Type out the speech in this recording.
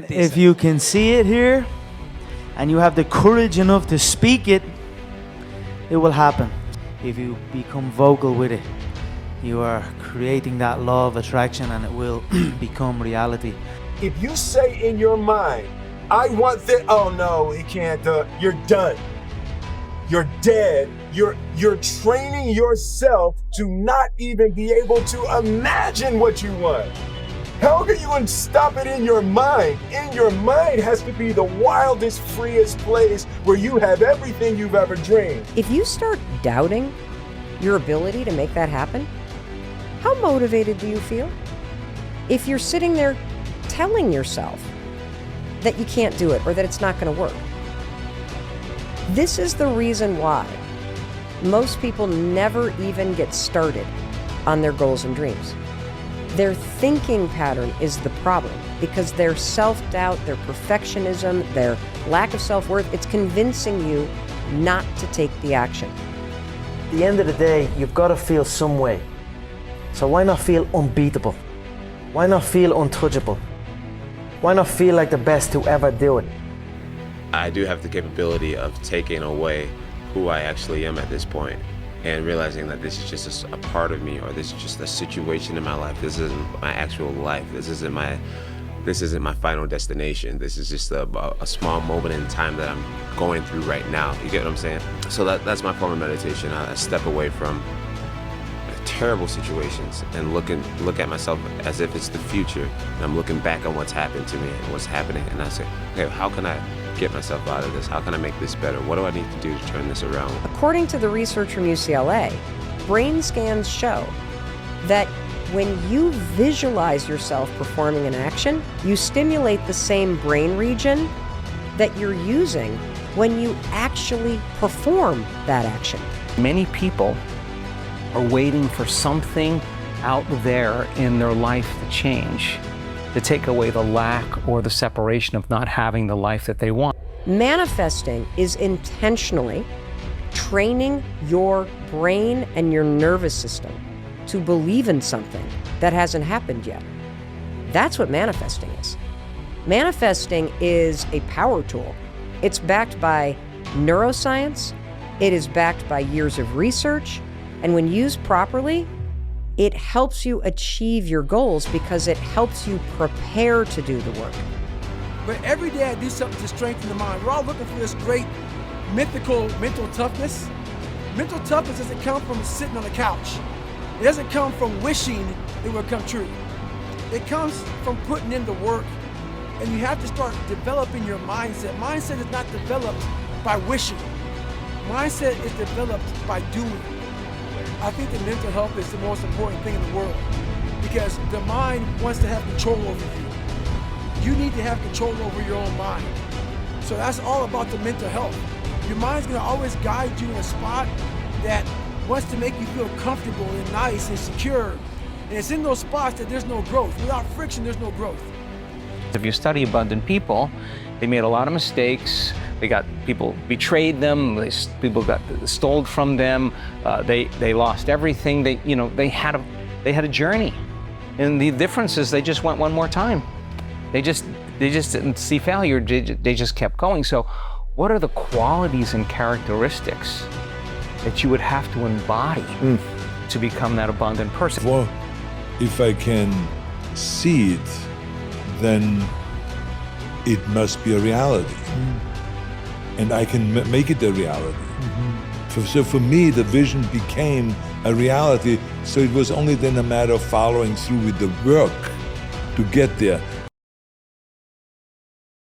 If you can see it here and you have the courage enough to speak it, it will happen. If you become vocal with it, you are creating that law of attraction and it will become reality. If you say in your mind, I want this, oh no, he can't do it, you're done. You're dead. You're training yourself to not even be able to imagine what you want. How can you stop it in your mind? In your mind has to be the wildest, freest place where you have everything you've ever dreamed. If you start doubting your ability to make that happen, how motivated do you feel? If you're sitting there telling yourself that you can't do it or that it's not going to work. This is the reason why most people never even get started on their goals and dreams. Their thinking pattern is the problem because their self-doubt, their perfectionism, their lack of self-worth, it's convincing you not to take the action. At the end of the day, you've got to feel some way. So why not feel unbeatable? Why not feel untouchable? Why not feel like the best to ever do it? I do have the capability of taking away who I actually am at this point and realizing that this is just a part of me, or this is just a situation in my life. This isn't my actual life. This isn't my final destination. This is just a small moment in time that I'm going through right now. You get what I'm saying? So that's my form of meditation. I step away from terrible situations and look at myself as if it's the future. And I'm looking back on what's happened to me and what's happening, and I say, okay, how can I get myself out of this? How can I make this better? What do I need to do to turn this around? According to the research from UCLA, brain scans show that when you visualize yourself performing an action, you stimulate the same brain region that you're using when you actually perform that action. Many people are waiting for something out there in their life to change, to take away the lack or the separation of not having the life that they want. Manifesting is intentionally training your brain and your nervous system to believe in something that hasn't happened yet. That's what manifesting is. Manifesting is a power tool. It's backed by neuroscience, it is backed by years of research, and when used properly, it helps you achieve your goals because it helps you prepare to do the work. But every day I do something to strengthen the mind. We're all looking for this great mythical mental toughness. Mental toughness doesn't come from sitting on the couch. It doesn't come from wishing it will come true. It comes from putting in the work, and you have to start developing your mindset. Mindset is not developed by wishing. Mindset is developed by doing. I think that mental health is the most important thing in the world because the mind wants to have control over you. You need to have control over your own mind. So that's all about the mental health. Your mind's gonna always guide you in a spot that wants to make you feel comfortable and nice and secure. And it's in those spots that there's no growth. Without friction, there's no growth. If you study abundant people, they made a lot of mistakes. People betrayed them. People got stole from them. They lost everything. They had a journey, and the difference is they just went one more time. They just didn't see failure. They just kept going. So, what are the qualities and characteristics that you would have to embody to become that abundant person? Well, if I can see it, then it must be a reality. And I can make it a reality. So for me, the vision became a reality. So it was only then a matter of following through with the work to get there.